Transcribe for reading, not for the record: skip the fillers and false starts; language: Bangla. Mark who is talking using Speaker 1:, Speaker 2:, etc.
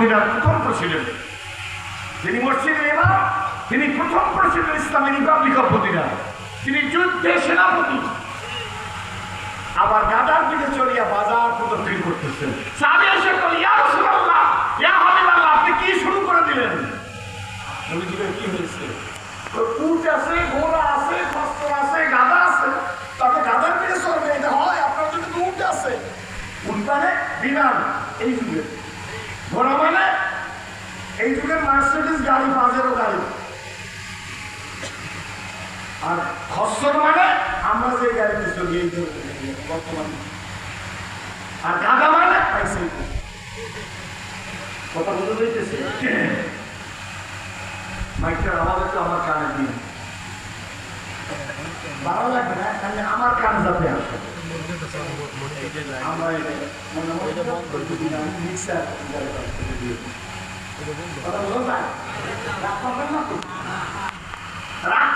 Speaker 1: মদিনার প্রথম প্রেসিডেন্ট, তিনি মসজিদের ইমাম, তিনি প্রথম president Islami Republic of Medina, তিনি যুদ্ধে সেনাপতি। আবার গাদার দিকে চলিয়া বাজার প্রদক্ষিণ করতেছেন। সাহাবী এসে বলল, ইয়া রাসূলুল্লাহ, ইয়া হাবিবাল্লাহ, আপনি কি শুরু করে দিলেন? নবীজির কি হয়েছে? উট আছে, ঘোড়া আছে, খচ্চর আছে, গাধা আছে, তবে গাধার দিকে চলবে এটা হয়? আপনার জন্য তো উট আছে। উট মানে বিমান এই যুগের, ঘোড়া মানে এই যুগের মার্সিডিজ গাড়ি, পাজেরো গাড়ি, আর খচ্চর মানে আমরা যে গাড়িতে চলি এই বর্তমানে, আর গাধা মানে পাইসাই। কথা বলতে দিতেছে মাইকটার আওয়াজ একটু আমার কানে দিন, ভালো লাগবে না, তাহলে আমার কান যাতে আসে। আমরা মিক্সার কথা বলো না।